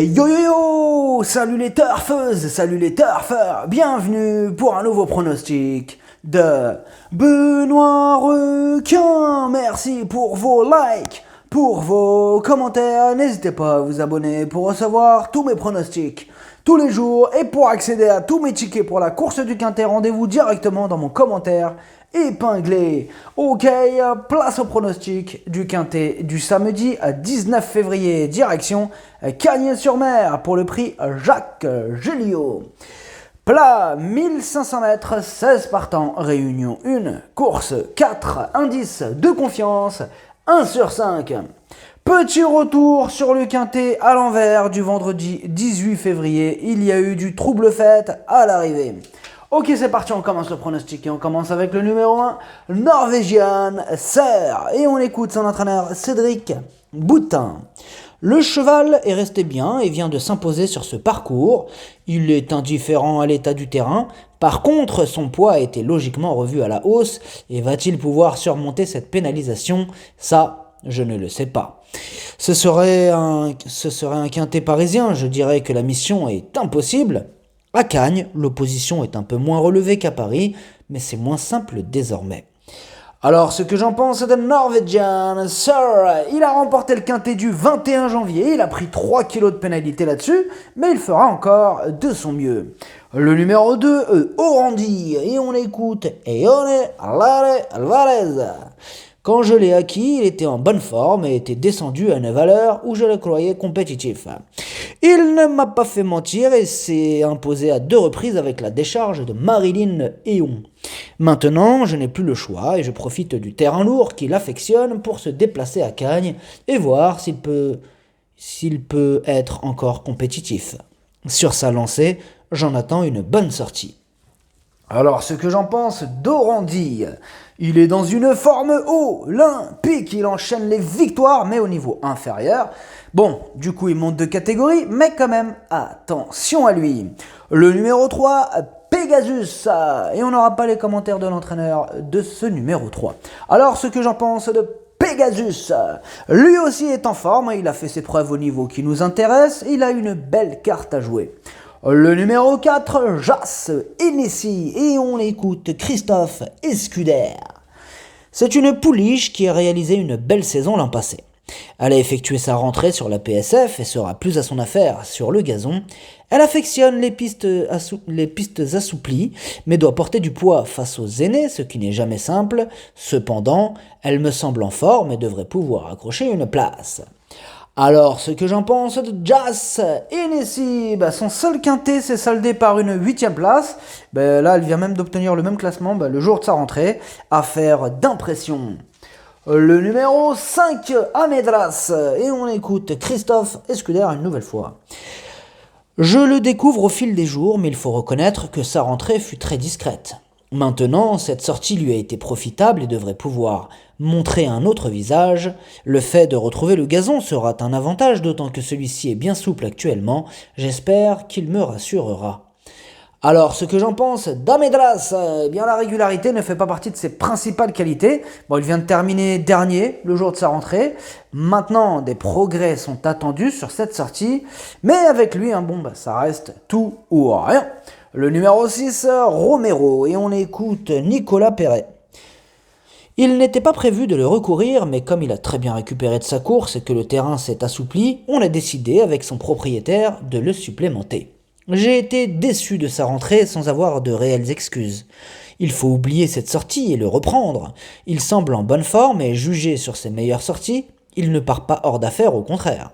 Hey yo yo yo! Salut les turfeuses, salut les turfeurs! Bienvenue pour un nouveau pronostic de Benoît Requin! Merci pour vos likes, pour vos commentaires. N'hésitez pas à vous abonner pour recevoir tous mes pronostics tous les jours. Et pour accéder à tous mes tickets pour la course du Quintet, rendez-vous directement dans mon commentaire épinglé. Ok, place au pronostic du Quintet du samedi 19 février, direction Cagnes-sur-Mer pour le prix Jacques Géliot. Plat 1500 mètres, 16 partants, réunion 1, course 4, indice de confiance 1 sur 5. Petit retour sur le Quintet à l'envers du vendredi 18 février, il y a eu du trouble fête à l'arrivée. Ok, c'est parti, on commence le pronostic et on commence avec le numéro 1, Norwegian Sir. Et on écoute son entraîneur Cédric Boutin. Le cheval est resté bien et vient de s'imposer sur ce parcours. Il est indifférent à l'état du terrain. Par contre, son poids a été logiquement revu à la hausse. Et va-t-il pouvoir surmonter cette pénalisation ? Ça, je ne le sais pas. Ce serait un Quintet parisien. Je dirais que la mission est impossible. À Cagnes, l'opposition est un peu moins relevée qu'à Paris, mais c'est moins simple désormais. Alors, ce que j'en pense de Norwegian Sir, il a remporté le Quintet du 21 janvier, il a pris 3 kilos de pénalité là-dessus, mais il fera encore de son mieux. Le numéro 2, Orandi, et on écoute Eone Alvarez. Quand je l'ai acquis, il était en bonne forme et était descendu à une valeur où je le croyais compétitif. Il ne m'a pas fait mentir et s'est imposé à 2 reprises avec la décharge de Marilyn Eon. Maintenant, je n'ai plus le choix et je profite du terrain lourd qu'il affectionne pour se déplacer à Cagnes et voir s'il peut être encore compétitif. Sur sa lancée, j'en attends une bonne sortie. Alors, ce que j'en pense d'Orandi, il est dans une forme olympique, il enchaîne les victoires, mais au niveau inférieur. Bon, du coup, il monte de catégorie, mais quand même, attention à lui. Le numéro 3, Pegasus, et on n'aura pas les commentaires de l'entraîneur de ce numéro 3. Alors, ce que j'en pense de Pegasus, lui aussi est en forme, il a fait ses preuves au niveau qui nous intéresse, il a une belle carte à jouer. Le numéro 4, Jas Hennessy, et on écoute Christophe Escuder. C'est une pouliche qui a réalisé une belle saison l'an passé. Elle a effectué sa rentrée sur la PSF et sera plus à son affaire sur le gazon. Elle affectionne les pistes assouplies, mais doit porter du poids face aux aînés, ce qui n'est jamais simple. Cependant, elle me semble en forme et devrait pouvoir accrocher une place. Alors, ce que j'en pense de Jas Hennessy, son seul Quintet s'est soldé par une 8e place. Là, elle vient même d'obtenir le même classement le jour de sa rentrée. Affaire d'impression. Le numéro 5, Amedras, et on écoute Christophe Escuder une nouvelle fois. Je le découvre au fil des jours, mais il faut reconnaître que sa rentrée fut très discrète. Maintenant, cette sortie lui a été profitable et devrait pouvoir montrer un autre visage. Le fait de retrouver le gazon sera un avantage, d'autant que celui-ci est bien souple actuellement. J'espère qu'il me rassurera. Alors, ce que j'en pense d'Amedras, la régularité ne fait pas partie de ses principales qualités. Il vient de terminer dernier le jour de sa rentrée. Maintenant, des progrès sont attendus sur cette sortie. Mais avec lui, ça reste tout ou rien. Le numéro 6, Romero, et on écoute Nicolas Perret. Il n'était pas prévu de le recourir, mais comme il a très bien récupéré de sa course et que le terrain s'est assoupli, on a décidé avec son propriétaire de le supplémenter. J'ai été déçu de sa rentrée sans avoir de réelles excuses. Il faut oublier cette sortie et le reprendre. Il semble en bonne forme et jugé sur ses meilleures sorties, il ne part pas hors d'affaire, au contraire.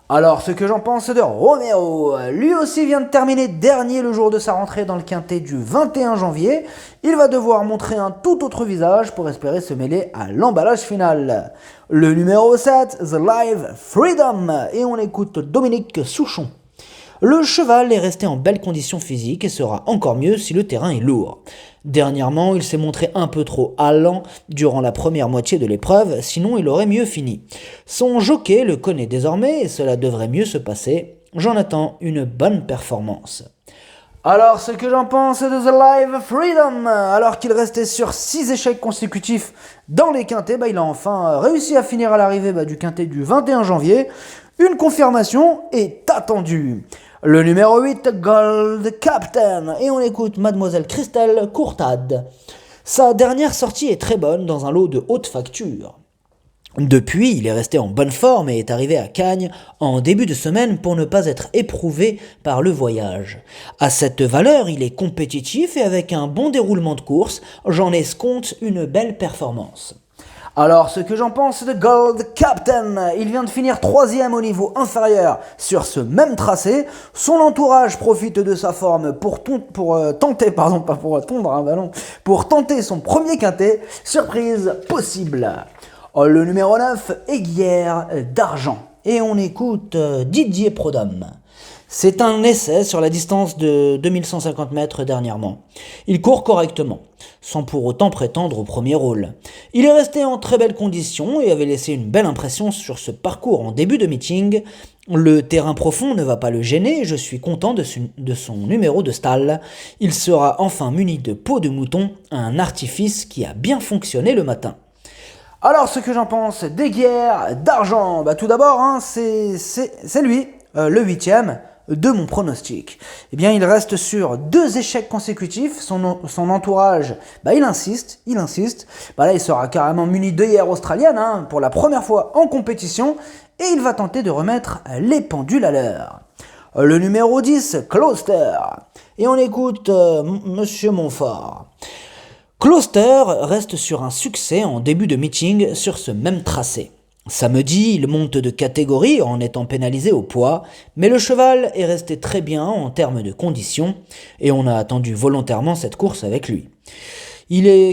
Alors, ce que j'en pense de Romero, lui aussi vient de terminer dernier le jour de sa rentrée dans le Quintet du 21 janvier. Il va devoir montrer un tout autre visage pour espérer se mêler à l'emballage final. Le numéro 7, The Live Freedom, et on écoute Dominique Souchon. Le cheval est resté en belle condition physique et sera encore mieux si le terrain est lourd. Dernièrement, il s'est montré un peu trop allant durant la première moitié de l'épreuve, sinon il aurait mieux fini. Son jockey le connaît désormais et cela devrait mieux se passer. J'en attends une bonne performance. Alors, ce que j'en pense de The Live Freedom, alors qu'il restait sur 6 échecs consécutifs dans les quintets, il a enfin réussi à finir à l'arrivée du quintet du 21 janvier. Une confirmation est attendue. Le numéro 8, Gold Captain, et on écoute Mademoiselle Christelle Courtade. Sa dernière sortie est très bonne dans un lot de haute facture. Depuis, il est resté en bonne forme et est arrivé à Cagnes en début de semaine pour ne pas être éprouvé par le voyage. À cette valeur, il est compétitif et avec un bon déroulement de course, j'en escompte une belle performance. Alors, ce que j'en pense de Gold Captain, il vient de finir 3e au niveau inférieur sur ce même tracé. Son entourage profite de sa forme pour tenter son premier quintet. Surprise possible. Le numéro 9, Aiguière d'Argent. Et on écoute Didier Prodhomme. C'est un essai sur la distance de 2150 mètres dernièrement. Il court correctement, sans pour autant prétendre au premier rôle. Il est resté en très belles conditions et avait laissé une belle impression sur ce parcours en début de meeting. Le terrain profond ne va pas le gêner et je suis content de son numéro de stall. Il sera enfin muni de peau de mouton, un artifice qui a bien fonctionné le matin. Alors, ce que j'en pense d'Aiguière d'Argent, tout d'abord, c'est lui, le 8e de mon pronostic. Eh bien, il reste sur 2 échecs consécutifs. Son entourage, il insiste. Là, il sera carrément muni d'œillères australiennes pour la première fois en compétition et il va tenter de remettre les pendules à l'heure. Le numéro 10, Closter. Et on écoute Monsieur Montfort. Closter reste sur un succès en début de meeting sur ce même tracé. Samedi, il monte de catégorie en étant pénalisé au poids, mais le cheval est resté très bien en termes de conditions et on a attendu volontairement cette course avec lui.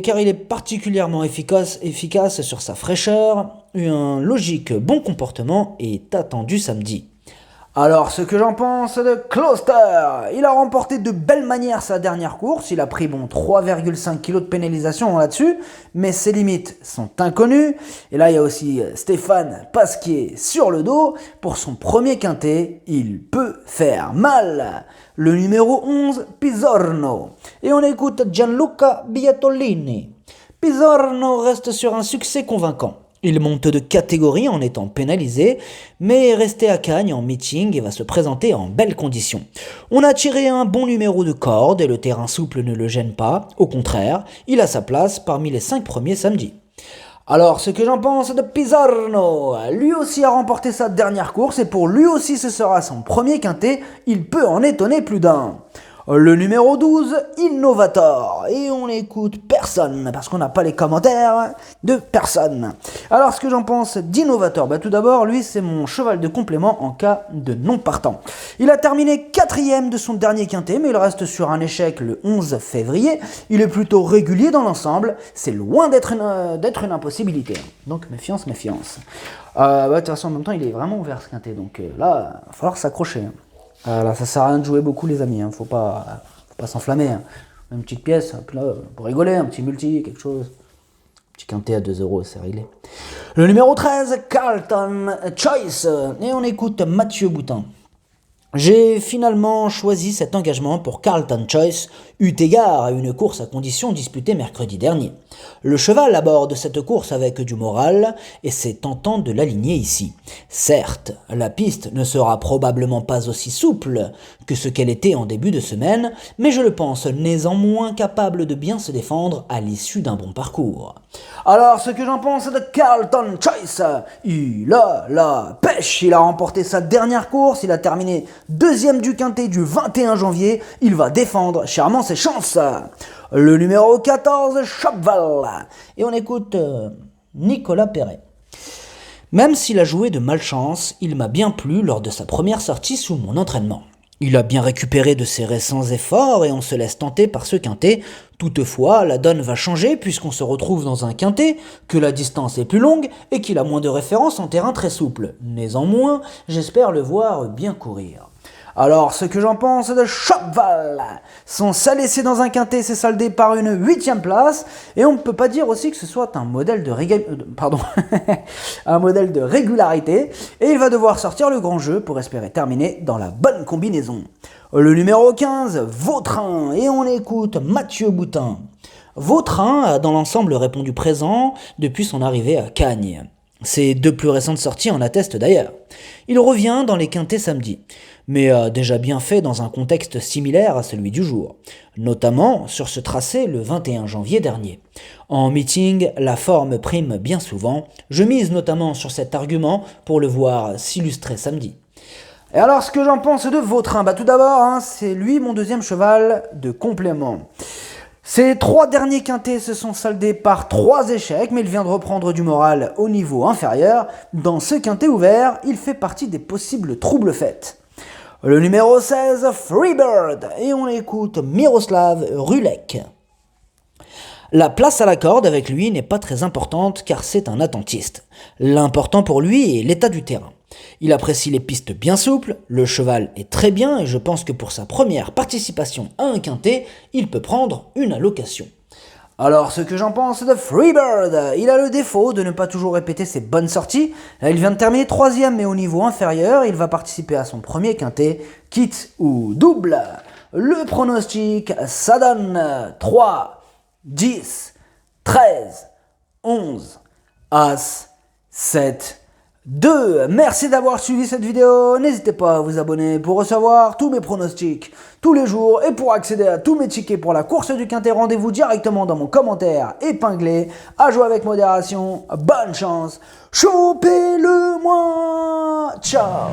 Car il est particulièrement efficace sur sa fraîcheur, un logique bon comportement est attendu samedi. Alors, ce que j'en pense de Closter, il a remporté de belle manière sa dernière course, il a pris 3,5 kg de pénalisation là-dessus, mais ses limites sont inconnues. Et là, il y a aussi Stéphane Pasquier sur le dos. Pour son premier quintet, il peut faire mal. Le numéro 11, Pisorno. Et on écoute Gianluca Biattolini. Pisorno reste sur un succès convaincant. Il monte de catégorie en étant pénalisé, mais est resté à Cagnes en meeting et va se présenter en belles conditions. On a tiré un bon numéro de corde et le terrain souple ne le gêne pas, au contraire, il a sa place parmi les 5 premiers samedis. Alors, ce que j'en pense de Pisorno, lui aussi a remporté sa dernière course et pour lui aussi ce sera son premier quintet, il peut en étonner plus d'un. Le numéro 12, Innovator. Et on n'écoute personne, parce qu'on n'a pas les commentaires de personne. Alors, ce que j'en pense d'Innovator, tout d'abord, lui, c'est mon cheval de complément en cas de non partant. Il a terminé 4e de son dernier quintet, mais il reste sur un échec le 11 février. Il est plutôt régulier dans l'ensemble. C'est loin d'être une impossibilité. Donc, méfiance. De toute façon, en même temps, il est vraiment ouvert ce quintet. Donc là, il va falloir s'accrocher. Là, ça sert à rien de jouer beaucoup les amis, faut pas s'enflammer. Une petite pièce, là, pour rigoler, un petit multi, quelque chose. Un petit quintet à 2 €, c'est réglé. Le numéro 13, Carlton Choice. Et on écoute Mathieu Boutin. J'ai finalement choisi cet engagement pour Carlton Choice, eu égard à une course à conditions disputée mercredi dernier. Le cheval aborde cette course avec du moral et c'est tentant de l'aligner ici. Certes, la piste ne sera probablement pas aussi souple que ce qu'elle était en début de semaine, mais je le pense néanmoins capable de bien se défendre à l'issue d'un bon parcours. Alors, ce que j'en pense de Carlton Choice, il a la pêche, il a remporté sa dernière course, il a terminé 2e du quintet du 21 janvier, il va défendre chèrement ses chances. Le numéro 14, Chapval. Et on écoute Nicolas Perret. Même s'il a joué de malchance, il m'a bien plu lors de sa première sortie sous mon entraînement. Il a bien récupéré de ses récents efforts et on se laisse tenter par ce quintet. Toutefois, la donne va changer puisqu'on se retrouve dans un quintet, que la distance est plus longue et qu'il a moins de références en terrain très souple. Néanmoins, j'espère le voir bien courir. Alors, ce que j'en pense de Chapval, son seul essai dans un quintet s'est soldé par une 8e place, et on ne peut pas dire aussi que ce soit un modèle de un modèle de régularité, et il va devoir sortir le grand jeu pour espérer terminer dans la bonne combinaison. Le numéro 15, Vautrin, et on écoute Mathieu Boutin. Vautrin a dans l'ensemble répondu présent depuis son arrivée à Cagnes. Ses 2 plus récentes sorties en attestent d'ailleurs. Il revient dans les quintets samedi, mais a déjà bien fait dans un contexte similaire à celui du jour, notamment sur ce tracé le 21 janvier dernier. En meeting, la forme prime bien souvent, je mise notamment sur cet argument pour le voir s'illustrer samedi. Et alors, ce que j'en pense de Vautrin, tout d'abord, c'est lui mon deuxième cheval de complément. Ses 3 derniers quintés se sont soldés par 3 échecs, mais il vient de reprendre du moral au niveau inférieur. Dans ce quintet ouvert, il fait partie des possibles troubles faits. Le numéro 16, Freebird, et on écoute Miroslav Rulek. La place à la corde avec lui n'est pas très importante car c'est un attentiste. L'important pour lui est l'état du terrain. Il apprécie les pistes bien souples, le cheval est très bien et je pense que pour sa première participation à un quintet, il peut prendre une allocation. Alors, ce que j'en pense de Freebird, il a le défaut de ne pas toujours répéter ses bonnes sorties. Là, il vient de terminer 3e mais au niveau inférieur, il va participer à son premier quintet, quitte ou double. Le pronostic, ça donne 3, 10, 13, 11, As, 7, 2. Merci d'avoir suivi cette vidéo. N'hésitez pas à vous abonner pour recevoir tous mes pronostics tous les jours et pour accéder à tous mes tickets pour la course du quintet. Rendez-vous directement dans mon commentaire épinglé. À jouer avec modération. Bonne chance. Chopez-le moi. Ciao.